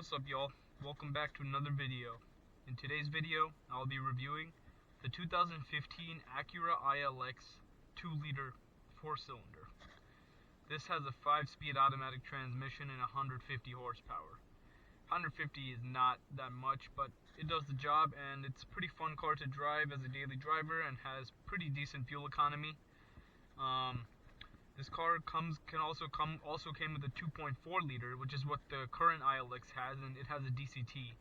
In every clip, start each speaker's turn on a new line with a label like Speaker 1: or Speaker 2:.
Speaker 1: What's up, y'all? Welcome back to another video. In today's video, I'll be reviewing the 2015 Acura ILX 2-liter 4-cylinder. This has a 5-speed automatic transmission and 150 horsepower. 150 is not that much, but it does the job, and it's a pretty fun car to drive as a daily driver and has pretty decent fuel economy. This car also came with a 2.4 liter, which is what the current ILX has, and it has a DCT,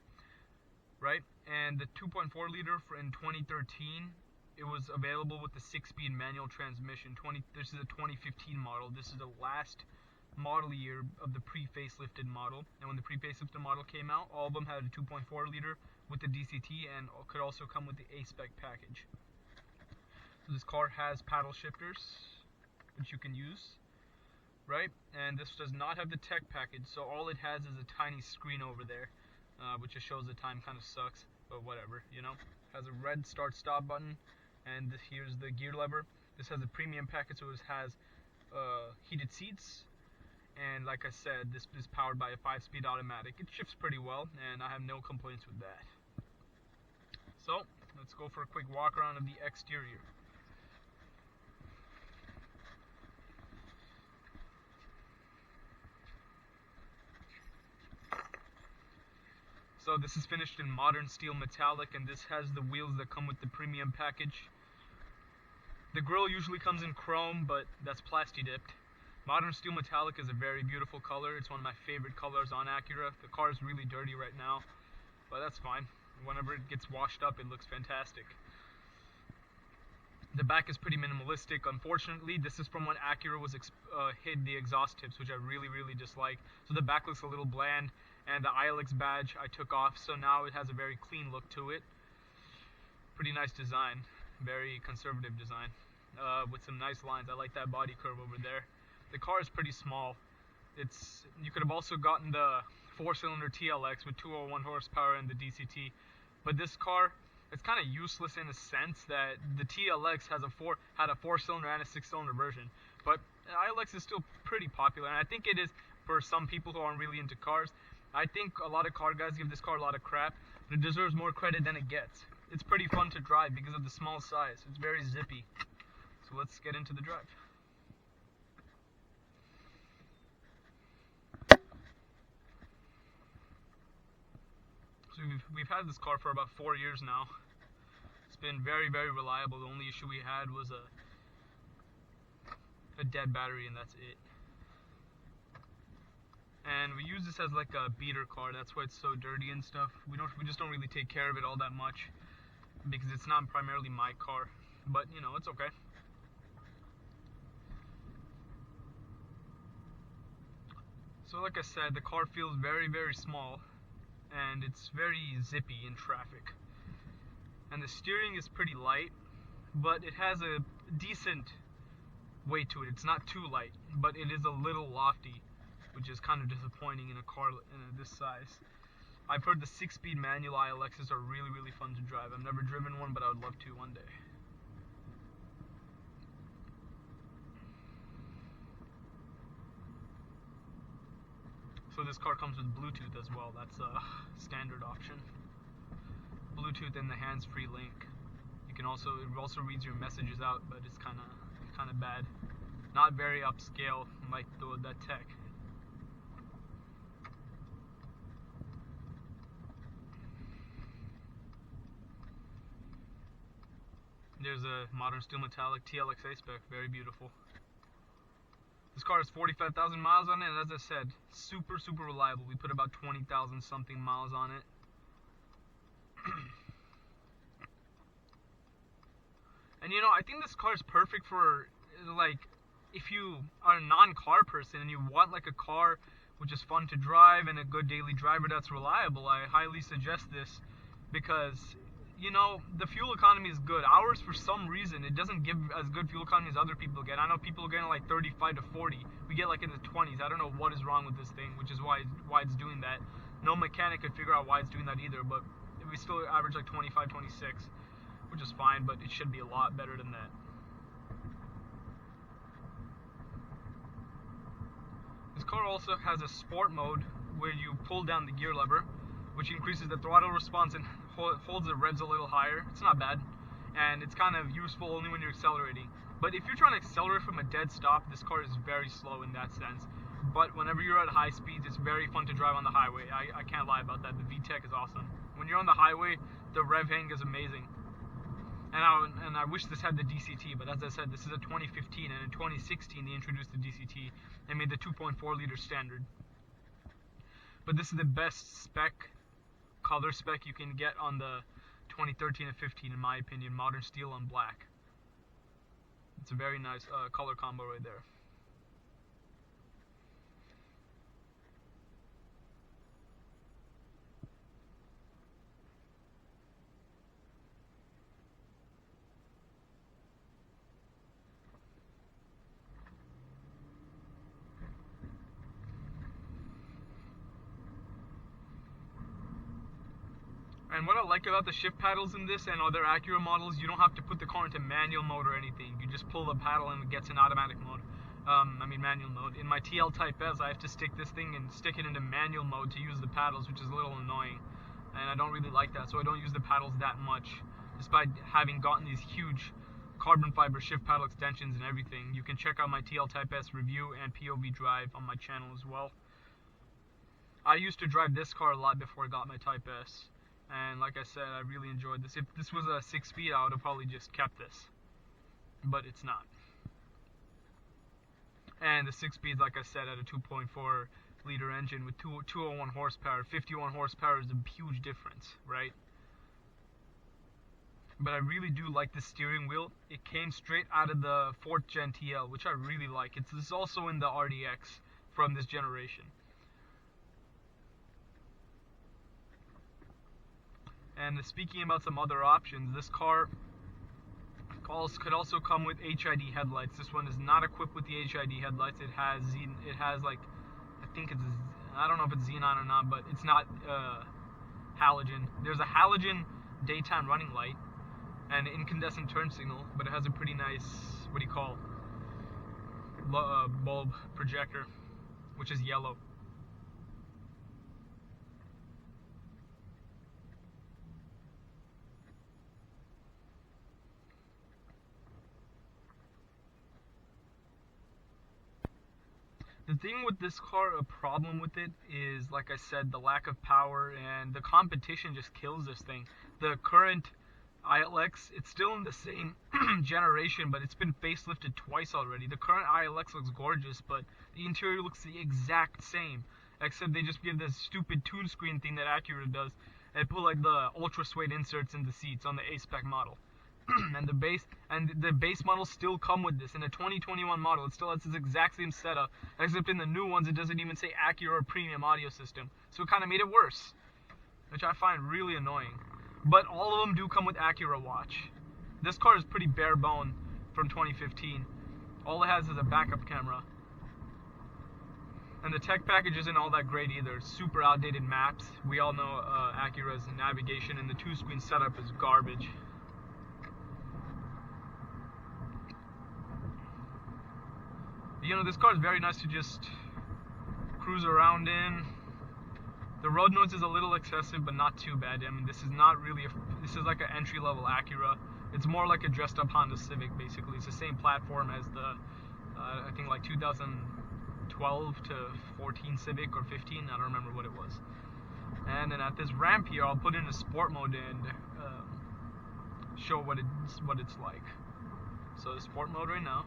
Speaker 1: right? And the 2.4 liter in 2013, it was available with the 6-speed manual transmission. This is a 2015 model. This is the last model year of the pre-facelifted model, and when the pre-facelifted model came out, all of them had a 2.4 liter with the DCT and could also come with the A-Spec package. So this car has paddle shifters, which you can use, right? And this does not have the tech package, so all it has is a tiny screen over there, which just shows the time. Kind of sucks, but whatever, you know. Has a red start-stop button, and here's the gear lever. This has a premium package, so it has heated seats, and like I said, this is powered by a 5-speed automatic. It shifts pretty well, and I have no complaints with that. So let's go for a quick walk around of the exterior. So this is finished in modern steel metallic, and this has the wheels that come with the premium package. The grille usually comes in chrome, but that's plasti dipped. Modern steel metallic is a very beautiful color. It's one of my favorite colors on Acura. The car is really dirty right now, but that's fine. Whenever it gets washed up, it looks fantastic. The back is pretty minimalistic. Unfortunately, this is from when Acura hid the exhaust tips, which I really dislike. So the back looks a little bland, and the ILX badge I took off, so now it has a very clean look to it. Pretty nice design, very conservative design, with some nice lines. I like that body curve over there. The car is pretty small. You could have also gotten the 4-cylinder TLX with 201 horsepower and the DCT, but this car, it's kind of useless in a sense that the TLX had a 4-cylinder and a 6-cylinder version, but the ILX is still pretty popular, and I think it is for some people who aren't really into cars. I think a lot of car guys give this car a lot of crap, but it deserves more credit than it gets. It's pretty fun to drive because of the small size. It's very zippy. So let's get into the drive. So we've had this car for about 4 years now. It's been very reliable. The only issue we had was a dead battery, and that's it. And we use this as like a beater car. That's why it's so dirty and stuff. We just don't really take care of it all that much because it's not primarily my car. But you know, it's okay. So like I said, the car feels very small, and it's very zippy in traffic. And the steering is pretty light, but it has a decent weight to it. It's not too light, but it is a little lofty, which is kind of disappointing in a car this size. I've heard the 6-speed manual ILXs are really fun to drive. I've never driven one, but I would love to one day. So this car comes with Bluetooth as well. That's a standard option. Bluetooth and the hands-free link. It also reads your messages out, but it's kind of bad. Not very upscale like that tech. There's a modern steel metallic TLX A-Spec, very beautiful. This car has 45,000 miles on it, and as I said, super reliable. We put about 20,000 something miles on it. And you know, I think this car is perfect for, like, if you are a non-car person and you want like a car which is fun to drive and a good daily driver that's reliable. I highly suggest this because, you know, the fuel economy is good. Ours, for some reason, it doesn't give as good fuel economy as other people get. I know people are getting like 35 to 40. We get like in the 20s. I don't know what is wrong with this thing, which is why it's doing that. No mechanic could figure out why it's doing that either, but we still average like 25, 26, which is fine, but it should be a lot better than that. This car also has a sport mode, where you pull down the gear lever, which increases the throttle response and holds the revs a little higher. It's not bad, and it's kind of useful only when you're accelerating. But if you're trying to accelerate from a dead stop, this car is very slow in that sense. But whenever you're at high speeds, it's very fun to drive on the highway. I can't lie about that. The VTEC is awesome. When you're on the highway, the rev hang is amazing. And I wish this had the DCT, but as I said, this is a 2015, and in 2016 they introduced the DCT and made the 2.4 liter standard. But this is the best spec, color spec you can get on the 2013 and 15, in my opinion. Modern steel on black. It's a very nice color combo right there. And what I like about the shift paddles in this and other Acura models, you don't have to put the car into manual mode or anything. You just pull the paddle and it gets in automatic mode. Manual mode. In my TL Type S, I have to stick this thing and stick it into manual mode to use the paddles, which is a little annoying. And I don't really like that, so I don't use the paddles that much. Despite having gotten these huge carbon fiber shift paddle extensions and everything. You can check out my TL Type S review and POV drive on my channel as well. I used to drive this car a lot before I got my Type S. And like I said, I really enjoyed this. If this was a 6-speed, I would have probably just kept this. But it's not. And the 6-speed, like I said, at a 2.4 liter engine with 201 horsepower. 51 horsepower is a huge difference, right? But I really do like the steering wheel. It came straight out of the 4th Gen TL, which I really like. It's also in the RDX from this generation. And speaking about some other options, this car could also come with HID headlights. This one is not equipped with the HID headlights. It has like, I don't know if it's xenon or not, but it's not halogen. There's a halogen daytime running light and an incandescent turn signal, but it has a pretty nice, bulb projector, which is yellow. The thing with this car, a problem with it is, like I said, the lack of power, and the competition just kills this thing. The current ILX, it's still in the same generation, but it's been facelifted twice already. The current ILX looks gorgeous, but the interior looks the exact same, except they just give this stupid tune screen thing that Acura does, and put like the ultra suede inserts in the seats on the A-Spec model. And the base models still come with this. In the 2021 model, it still has this exact same setup, except in the new ones, it doesn't even say Acura Premium Audio System. So it kind of made it worse, which I find really annoying. But all of them do come with Acura Watch. This car is pretty bare bone from 2015. All it has is a backup camera. And the tech package isn't all that great either. It's super outdated maps. We all know Acura's navigation, and the 2-screen setup is garbage. You know, this car is very nice to just cruise around in. The road noise is a little excessive, but not too bad. I mean, this is not really this is like an entry-level Acura. It's more like a dressed-up Honda Civic, basically. It's the same platform as the, I think like 2012 to 14 Civic or 15. I don't remember what it was. And then at this ramp here, I'll put in a sport mode and show what it's like. So the sport mode right now.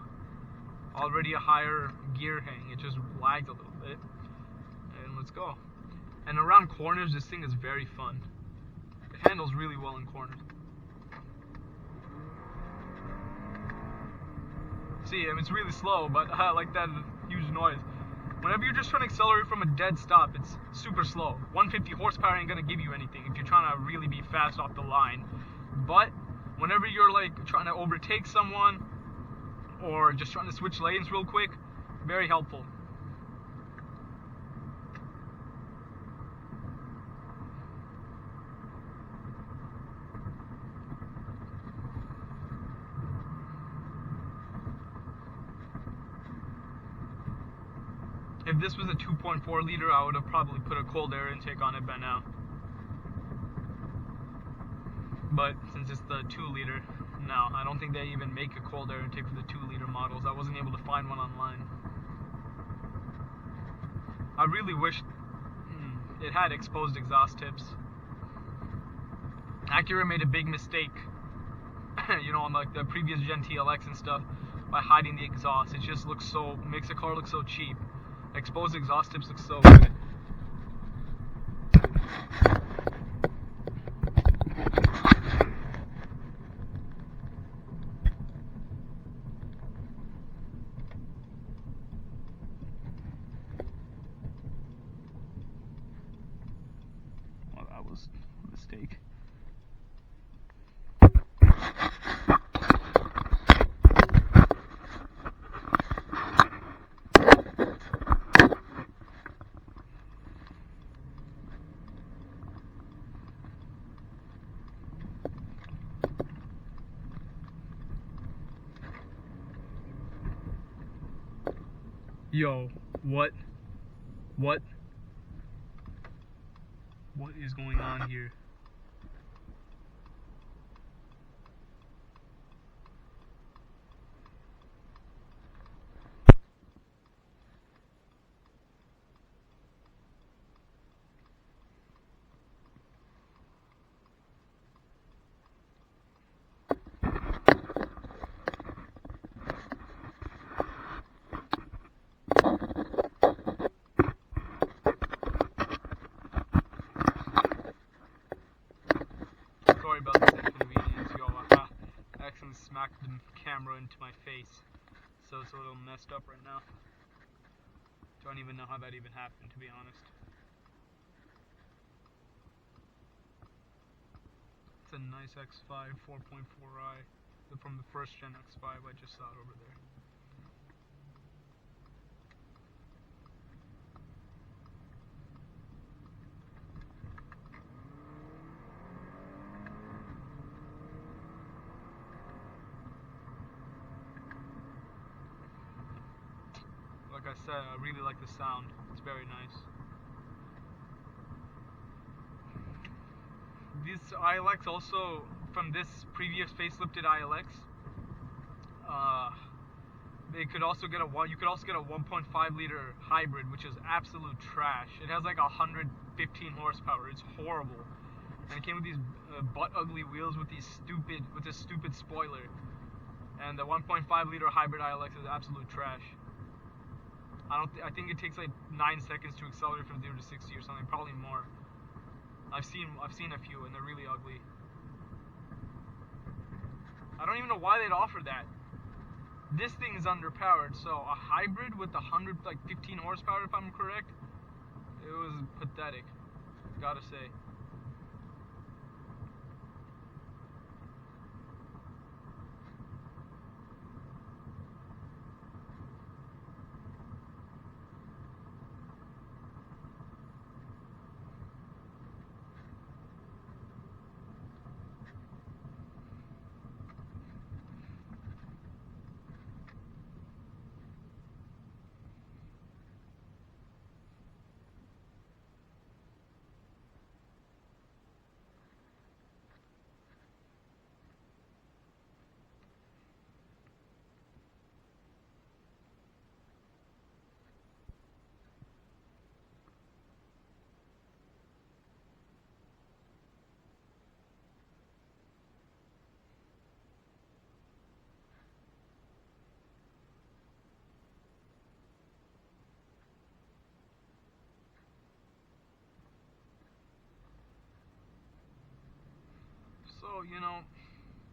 Speaker 1: Already a higher gear hang, it just lagged a little bit. And let's go. And around corners, this thing is very fun. It handles really well in corners. See, I mean, it's really slow, but I like that huge noise. Whenever you're just trying to accelerate from a dead stop, it's super slow. 150 horsepower ain't gonna give you anything if you're trying to really be fast off the line. But whenever you're like trying to overtake someone, or just trying to switch lanes real quick, very helpful. if this was a 2.4 liter, I would have probably put a cold air intake on it by now. But since it's the 2 liter, no, I don't think they even make a cold air intake for the 2 liter models. I wasn't able to find one online. I really wish it had exposed exhaust tips. Acura made a big mistake, you know, on like the previous Gen TLX and stuff, by hiding the exhaust. It just looks so, makes a car look so cheap. Exposed exhaust tips look so good. Well, that was a mistake. Yo, what is going on here? Sorry about this inconvenience, yo. I accidentally smacked the camera into my face, so it's a little messed up right now. Don't even know how that even happened, to be honest. It's a nice X5 4.4i from the first gen X5. I just saw it over there. Like I said, I really like the sound. It's very nice. This ILX also, from this previous facelifted ILX, you could also get a 1.5 liter hybrid, which is absolute trash. It has like 115 horsepower. It's horrible, and it came with these butt ugly wheels with this stupid spoiler. And the 1.5 liter hybrid ILX is absolute trash. I think it takes like 9 seconds to accelerate from 0 to 60 or something, probably more. I've seen a few and they're really ugly. I don't even know why they'd offer that. This thing is underpowered, so a hybrid with 15 horsepower, if I'm correct, it was pathetic, gotta say. So, you know,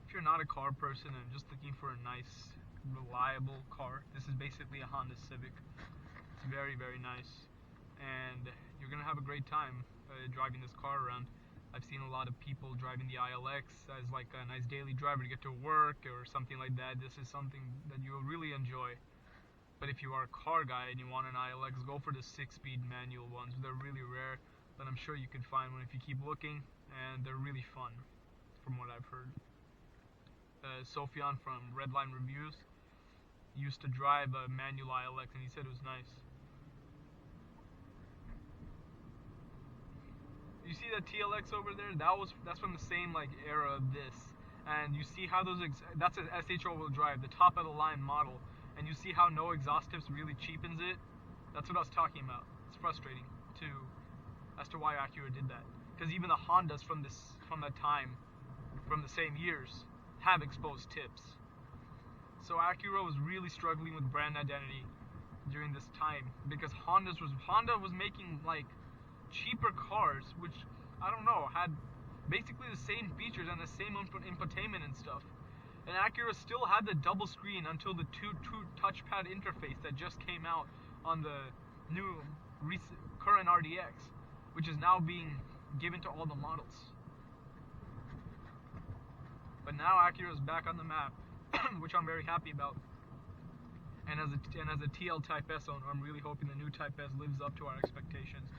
Speaker 1: if you're not a car person and just looking for a nice, reliable car, this is basically a Honda Civic. It's very, very nice, and you're gonna have a great time driving this car around. I've seen a lot of people driving the ILX as like a nice daily driver to get to work or something like that. This is something that you'll really enjoy. But if you are a car guy and you want an ILX, go for the 6-speed manual ones. They're really rare, but I'm sure you can find one if you keep looking, and they're really fun, from what I've heard. Sofyan from Redline Reviews used to drive a manual ILX, and he said it was nice. You see that TLX over there? That's from the same like era of this. And you see how that's an SH all-wheel drive, the top of the line model. And you see how no exhaust tips really cheapens it. That's what I was talking about. It's frustrating as to why Acura did that. Because even the Hondas from that time, from the same years, have exposed tips. So Acura was really struggling with brand identity during this time because Honda was making like cheaper cars, which I don't know, had basically the same features and the same infotainment and stuff. And Acura still had the double screen until the two touchpad interface that just came out on the new current RDX, which is now being given to all the models. But now Acura is back on the map, which I'm very happy about. And as a TL Type S owner, I'm really hoping the new Type S lives up to our expectations.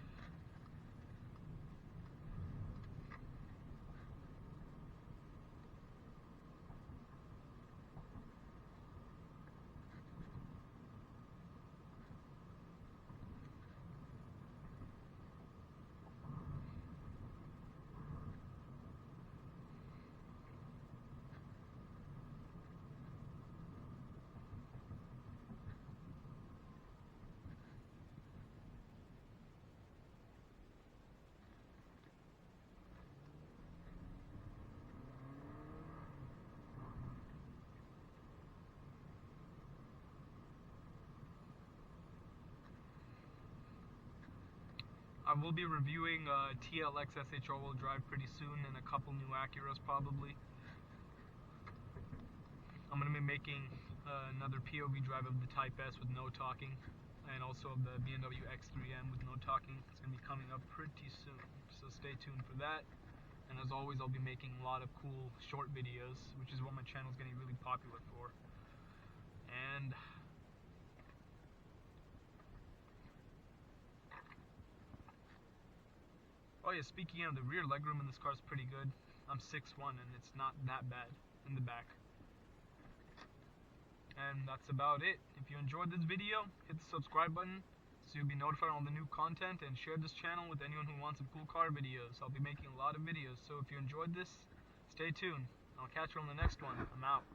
Speaker 1: I will be reviewing TLX SH all-wheel drive pretty soon and a couple new Acuras probably. I'm going to be making another POV drive of the Type S with no talking, and also of the BMW X3M with no talking. It's going to be coming up pretty soon, so stay tuned for that. And as always, I'll be making a lot of cool short videos, which is what my channel is getting really popular for. And oh yeah, speaking of, the rear legroom in this car is pretty good. I'm 6'1", and it's not that bad in the back. And that's about it. If you enjoyed this video, hit the subscribe button so you'll be notified on the new content, and share this channel with anyone who wants some cool car videos. I'll be making a lot of videos, so if you enjoyed this, stay tuned. I'll catch you on the next one. I'm out.